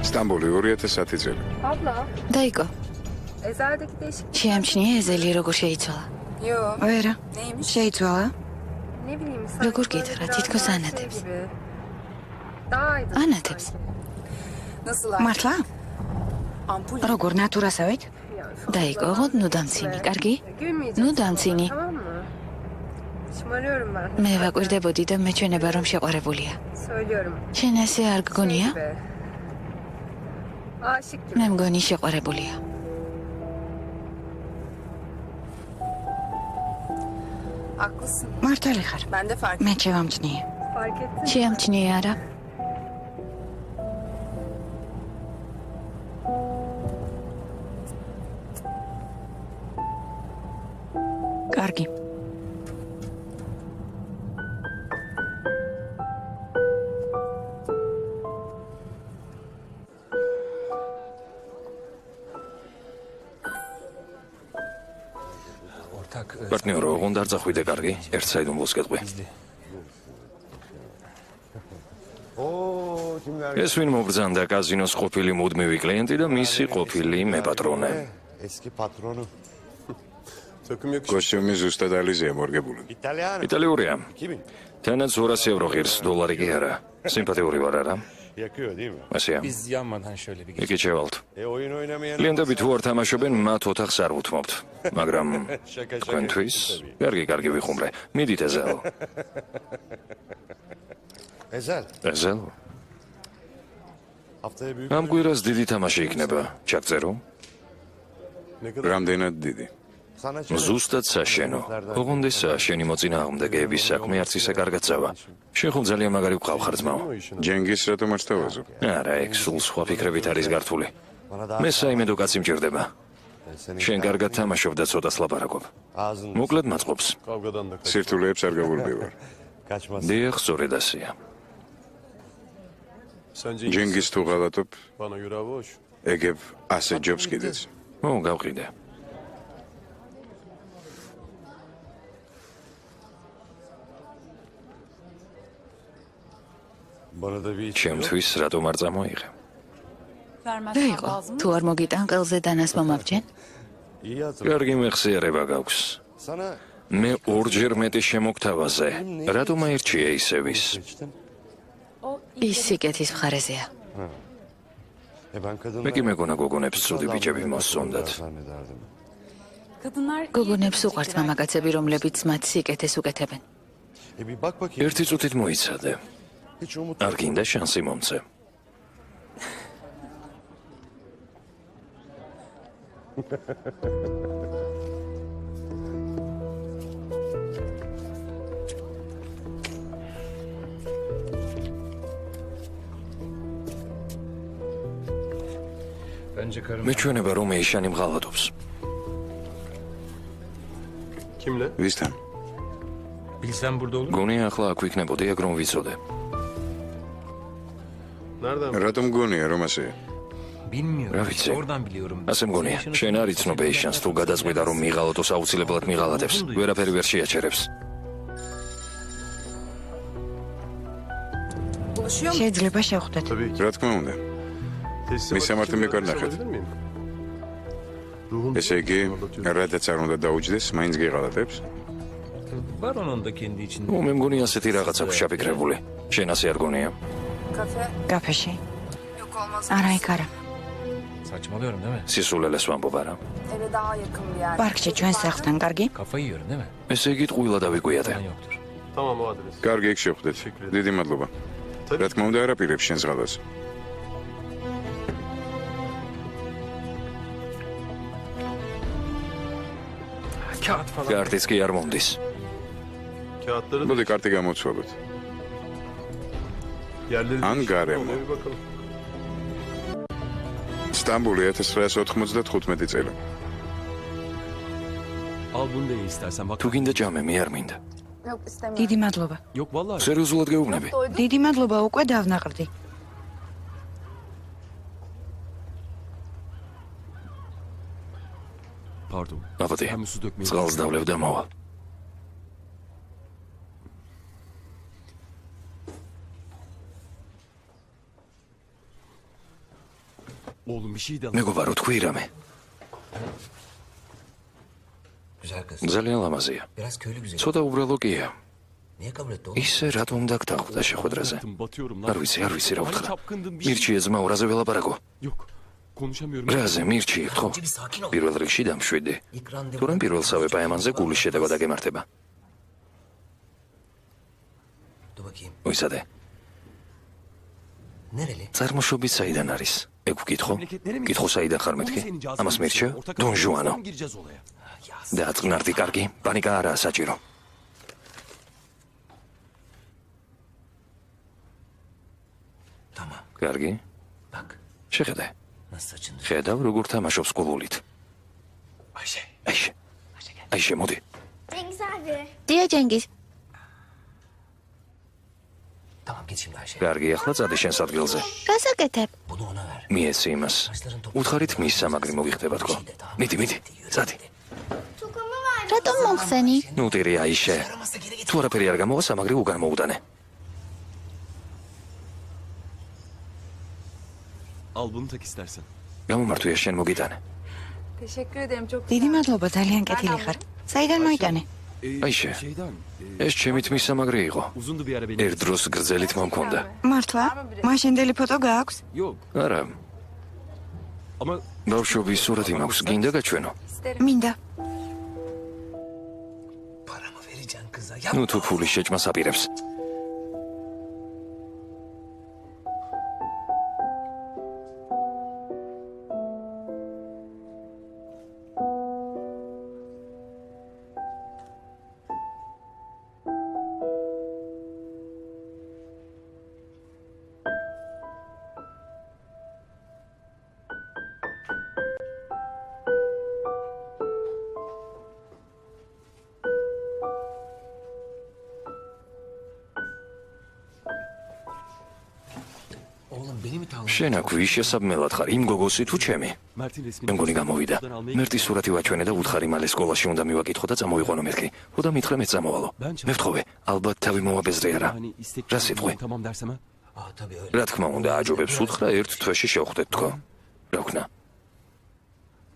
სტამბოლი 2010 წელი. დაიკო. Ezel'deki değişik შეამჩნია ეზელი როგორ შეიცვალა. Yo. ვერა. Neymiş? შეიცვალა? Ne bileyim. Როგორ sanki böyle გითხრა, biraz თითქოს daha ანათებს. gibi. Daha aydın. ანათებს. Nasıl მართლა? Ampul. როგორ ნატურასავით? დაიკო, ოღონდ ნუ დამცინი, კარგი? Gülmeyeceksin. ნუ დამცინი. Tamam mı? Şımarıyorum ben. მე ვაკვირდებოდი და მეჩვენება რომ შეყვარებულია. Söylüyorum. შენ ასე არ გგონია? Gibi. Aşık gibi. მე მგონი შეყვარებულია. Haklısın. მართალი ხარ. Ben de fark მე შევამჩნიე. Fark ettim. შეამჩნიე არა? კარგი. პარტნიორო, უნდა წახვიდე კარგი, ერთ საიდუმლოს გეტყვი. ეს ვინ მოგბრძანდა კაზინოს ყოფილი მუდმივი klienti და მისი ყოფილი მეპატრონე. Eski patronu. კოსტიუმი ზუსტად ალიზეა მორგებული. იტალიურია. Kimin? თანაც 200 ევრო ღირს, დოლარი კი არა. სიმპათიური ვარ არა? Yakıyor değil mi? ასეა. Biz yanmadan şöyle bir იგი ჩევალთ. Oyun oynamayan... კლიენტები თუ არ თამაშობენ, მათ ოთახს არ უთმობთ. მაგრამ თქვენთვის, კარგი ვიხუმრე. მიდით ეზელ. Ezel. ეზელ. Haftaya büyük... ამ კვირას დიდი თამაში იქნება. ჩაგწერო? რამდენად დიდი? Sana çevir. ზუსტად საშენო. ოღონდისა შენი მოწინააღმდეგეების საქმე არც ისე კარგად წავა. შენ ხომ ძალიან მაგარი ვყავ ძმაო. ჯენგის რატომ არ თავაზობ? არა, ეგ სულ სხვა ფიქრებით არის გართული. Bana daha... მე საიმედო კაცი მჭირდება. Senin შენ კარგად თამაშობ და ცოტას ლაპარაკობ. ağzın მოკლედ მაწყობს. სირთულეებს არ გავურბევარ. kaçmasın. დიახ, სწორედ ასეა. ჯენგის თუ ღალატობ, ეგებ ასე ჯობს კიდეც. გავყიდე. Bana da bir iş yok. ჩემთვის რატომ არ წამოიღე? დაიყო. თუ არ მოგიტან ყელზე დანას მომავჯენ? İyi hatırla. კარგი მეხსიერება გაქვს. Sana... მე ორჯერ მეტი შემოგთავაზე. რატომ აირჩიე ისევის? Seçtin. ის სიკეთის მხარეზეა. Ben kadınlara... მე კი მეგონა გოგონებს ცუდი ბიჭები მოსწონდათ. Zannederdim. გოგონებს უყვართ მამაკაცები, რომლებიც მათ სიკეთეს უკეთებენ. Bir bak bakayım. ერთი წუთით მოიცადე. Hiç umut... არ გინდა შანსი მომცე. bence karım. მეჩვენება რომ ეიშანი მღალატობს. ვისთან? Bilsem burada olur. გონია ახლა აქ ვიქნებოდი, ეგ რომ ვიცოდე. რატომ გონია რომ ასეა? Bilmiyorum. რა ვიცი. Oradan biliyorum. ასე მგონია, შენ არ იცნობ ეიშანს თუ გადაწყვიტა რომ მიღალატოს აუცილებლად მიღალატებს. ვერაფერი ვერ შეაჩერებს. Buluşuyor mu? შეიძლება შევხვდეთ. რა თქმა უნდა. მის სამართლ მეკარნახეთ. ესე იგი, რადაც არ უნდა დაუჯდეს, მაინც გიღალატებს? Var onun da kendi içinde. მე მგონი ასეთი რაღაც აქვს შაფიქრებული. შენ ასე არ გონია? Kafe. კაფეში. Yok olmaz. არა იქ არა. Saçmalıyorum değil mi? სისულელეს ვამბობ არა? Eve daha yakın bir yer. პარკში ჩვენ სახლთან, კარგი? Kafayı yiyorum değil mi? ესე იგი ტყუილა დავიკვიადე. Ben yoktur. კარგი, ეგ შევხვდეთ. დიდი მადლობა. რა თქმა უნდა, არაპირებს შენს ღალატს. Kağıt falan. კარტიც კი არ მომდის. მოდი კარტი გამოცვალოთ. ან გარემო. სტამბული 1995 წელი. Al bunu da ye istersen. Bak. თუ გინდა ჭამე, მე არ მინდა. Yok istemiyorum. დიდი მადლობა. Yok vallahi. სერიოზულად გეუბნები? Doydum. დიდი მადლობა, უკვე დავნაყრდი. Pardon. აბადე. Hem su dökmeyi. წყალს დავლევ და მოვალ. Oğlum bir şey de მეგობარო, თქვი რამე. Güzel kız. ძალიან ლამაზია. Biraz köylü güzeli. ცოტა უბრალო კია. Niye kabul etti oğlum? ისე რატომ დაგდახვდა შეხვედრაზე? batıyorum არ lan. ვიცი რა Hani უთხრა. çapkındım bir şey. მირჩიე ზმაო, რაზე ველაპარაკო? Yok. Konuşamıyorum. რაზე მირჩიე, ხო? Önce bir sakin ol. პირველ რიგში დამშვიდი. İlk randevu. თორემ პირველსავე პაემანზე გულის შედება დაგემართება. Dur bakayım. მოიცადე. Nereli? წარმოშობით საიდან არის? ეგ ვკითხო? კითხო საიდან ხარ მეთქი? ამას მირჩევ? დონ ჟუანო. Gireceğiz olaya. დააწყნარდი კარგი, პანიკა არაა საჭირო. Tamam. კარგი? Bak. შეხედე. Nasıl saçındı? ხედავ როგორ თამაშობს გულულით. Ayşe. აიშე. აიშე, მოდი. Cengiz abi. დია ჯენგიზ, Tamam git şimdi Ayşe. კარგი, ახლა წადი შენს ადგილზე. გასაკეთებ. Bunu ona ver. მიეცი იმას. უთხარით მის სამაგრი მოგიხდება თქო. მიდი, წადი. Tokamı var. რატომ მომხსენი? ნუ ტირი აიშე. Yaramazsa geri git. თუ არაფერი არ გამოვა, სამაგრი უგან მოუდანე. Al bunu tak istersen. გამომართვია შენ მოგიტანე. Teşekkür ederim. Çok დიდი güzel. მადლობა, ძალიან კეთილი ხარ. საიდან მოიტანე? Ayşe. Şeyden. ეს ჩემი თმის სამაგრი იყო. Uzundu bir ara benim. ერთ დროს გრძელი თმა მქონდა. მართლა? მაშინდელი ფოტო გააქვს? Yok. არა, Ama ბავშვობის სურათი მაქვს, გინდა გაჩვენო? İsterim. მინდა. Paramı vereceksin kıza. ნუ Yapma. თუ ფულის შეჭმას აპირებს. Oğlum beni mi tavladın? შენ აქ ვის შესაბმელად ხარ? იმ გოგოსი თუ ჩემი? Mert'in resmini... მე მგონი გამოვიდა. მერტის სურათი ვაჩვენე და უთხარი მალე სკოლაში უნდა მივაკითხო და წამოვიყვანო მეთქი. ხო და მითხრა მეც წამოვალო. მე ვთხოვე, ალბათ თავი მომაბეზრე არა. Hani istek... რა სიტყვი? Tamam dersem ha? Aa tabii öyle. რა თქმა უნდა, აჯობებს უთხრა ერთ თვეში შევხვდეთ თქო. რა ვქნა?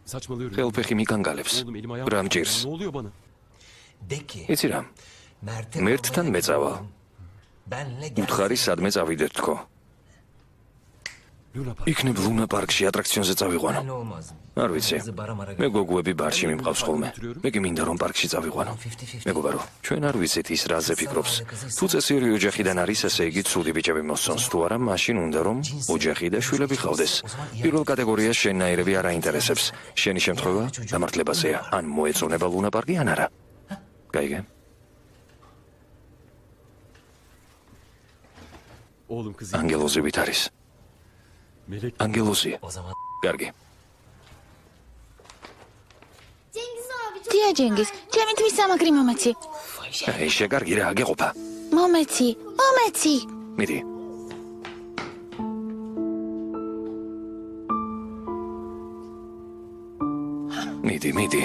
Saçmalıyorum. ხელფეხი მიგანგალებს. Oğlum elim ayağım... რა მჭირს? Ne oluyor bana? De ki. იცი რა? Mert'e მერტთან almaya მეწავალ. gidiyorum. Benle gel. უთხარი სადმე წავიდეთ თქო. Luna Park. იქნებ ლუნა პარკში ატრაქციონზე წავიყვანო. Benle olmaz. არ ვიცი. Kızı bara mara მე გოგოები ბარში მიმყავს ხოლმე. მე კი მინდა რომ პარკში წავიყვანო. მეგობარო, ჩვენ არ ვიცით ის რაზე ფიქრობს. თუ წესიერი ოჯახიდან არის, ესე იგი ცუდი ბიჭები მოსწონს. თუ არა, მაშინ უნდა რომ ოჯახი და შვილები ყავდეს. პირველ კატეგორიას შენნაირები არ აინტერესებს. შენი შემთხვევა დამართლებაზეა. ან მოეწონება ლუნა პარკი ან არა. გაიგე? Oğlum kızı... ანგელოზებით არის. Melek... ანგელოზია. O zaman კარგი. Cengiz abi çok დია ჯენგიზ, ჩემი თმის სამაგრი მომეცი. აიშე, კარგი რა, გეყოფა. მომეცი. მიდი. მიდი.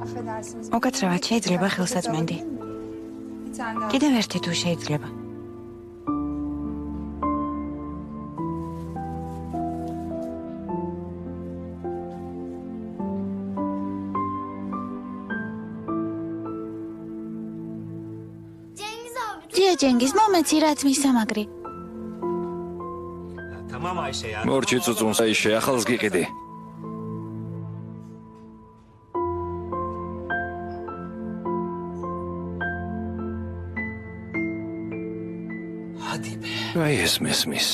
Affedersiniz. უკაცრავად შეიძლება ხელსაწმენდი. Bir tane daha. კიდევ ერთი თუ შეიძლება. Cengiz abi çok დია ჯენგიზ, მომეცი რა თმის სამაგრი. tamam Ayşe ya. მორჩი წუწუნს აიშე, ახალს გიყიდი. Hadi be. აი ეს მესმის.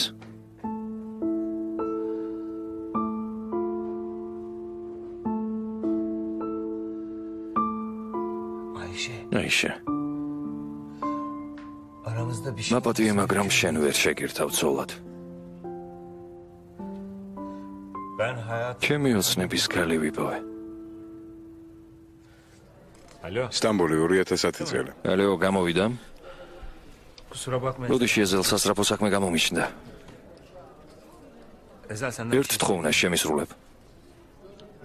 Ayşe აიშე. aramızda bir şey. მაპატიე, მაგრამ შენ ვერ შეგირთავ ცოლად. Ben hayat. ჩემი ოცნების ქალი ვიპოვე. Alo. სტამბოლი 2010 წელი. ალეო, გამოვიდა. Kusura bakmayın. მოდი შეძელ სასწრაფო საქმე გამომიჩნდა. Ezel senden ერთ თხოვნას შემისრულებ.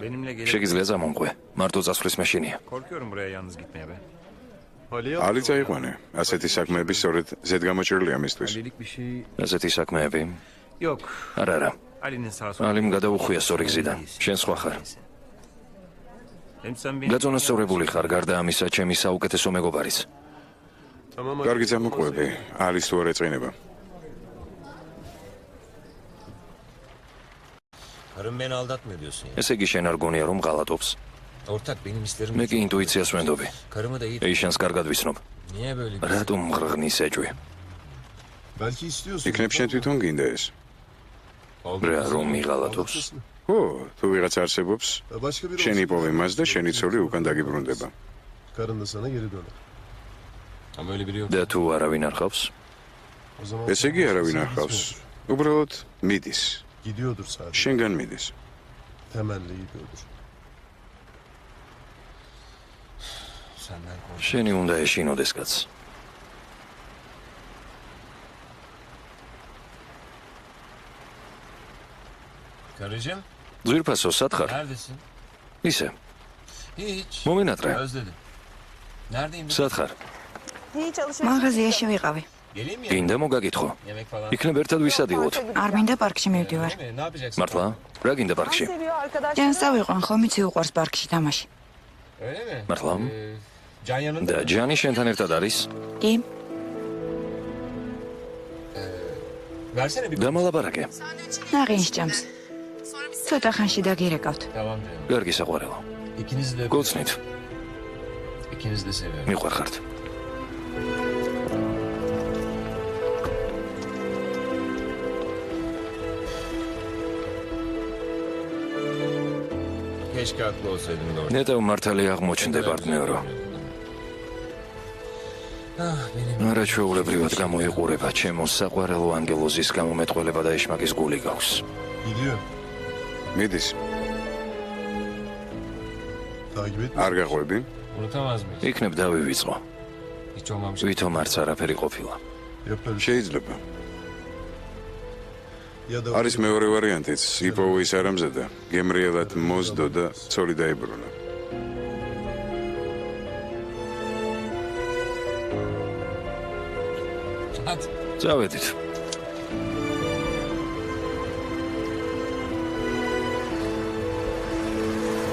benimle gelip შეგიძლია замომყვე. მარტო წასვლის მაშინია. korkuyorum buraya yalnız gitmeye be. ალი წაიყვანე. ასეთი საქმეები სწორედ ზედგამოჭრილია მისთვის. Alilik bir şey ასეთი საქმეები. yok. არა. Ali'nin sağ olsun. ალიმ გადაუხვია სწორი გზიდან. შენ სხვა ხარ. Hem sen benim გაწონასწორებული ხარ გარდა ამისა, ჩემი საუკეთესო მეგობარიც. კარგი წამოყვები. ალის თუ არ ეწყინება. karım beni aldatmıyor diyorsun ya. ესე იგი შენ არ გონია რომ ღალატობს. Ortak benim isterim. მე კი ინტუიციას ვენდობი. Karımı da iyi. ეიშანს კარგად ვიცნობ. Niye böyle bir რატომ მღრღნის ეჭვი? Belki istiyorsun. იქნებ შენ თვითონ გინდა ეს. რა რომ მიღალატობს? ო, თუ ვიღაც არსებობს, Başka biri შენ olsun. იპოვე მას და შენი ცოლი უკან დაგიბრუნდება. Karın da sana geri döner. Ama öyle biri yok. და თუ არავინ არ ხავს? O zaman ესე იგი არავინ არ ხავს. უბრალოდ მიდის. gidiyordur sadece. შენგან მიდის. Temelli gidiyordur. Senden korkuyorum. შენი უნდა ეშინოდეს კაც. Karıcığım ძვირფასო სათხარ? neredesin? ისე. Hiç. მომინატრე. Özledim. Neredeyim? სათხარ? მაღაზიაში ვიყავი. Geleyim mi? გინდა მოგაგითხო? Yemek falan. იქნებ ერთად ვისადილოთ. არ მინდა პარკში მივდივარ. Değil mi? Ne yapacaksın? მართლა? რა გინდა პარკში? ჯანს ავიყვან, ხომ იცი უყვარს პარკში თამაში. Öyle mi? მართლა? Can yanında. და ჯანი შენთან ერთად არის? კი, Versene bir. დამალაპარაკე. ნაღინს ჭამს. ცოტა ხანში დაგირეკავთ. Tamam diyorum. კარგი საყვარელო. İkinizi de გოცნით. İkinizi de seviyorum. მიყვარხართ. Keşke haklı olsaydın doğru. ნეტავ მართალი აღმოჩნდე პარტნიორო. არაჩვეულებრივად გამოიყურება ჩემო საყვარელო ანგელოზის გამომეტყველება და ეშმაკის გული გაქვს. Gidiyor. მიდის. Takip et. არ გაყვები? Unutamaz mıyız? იქნებ დავივიწყო. Hiç olmamış. ვითომ არც არაფერი ყოფილა. Yaparız. შეიძლება. Ya da არის მეორე ვარიანტიც. იპოვო ის არამზე და გემრიელად მოსდო და ცოლი დაიბრუნა. Hadi. წავედით.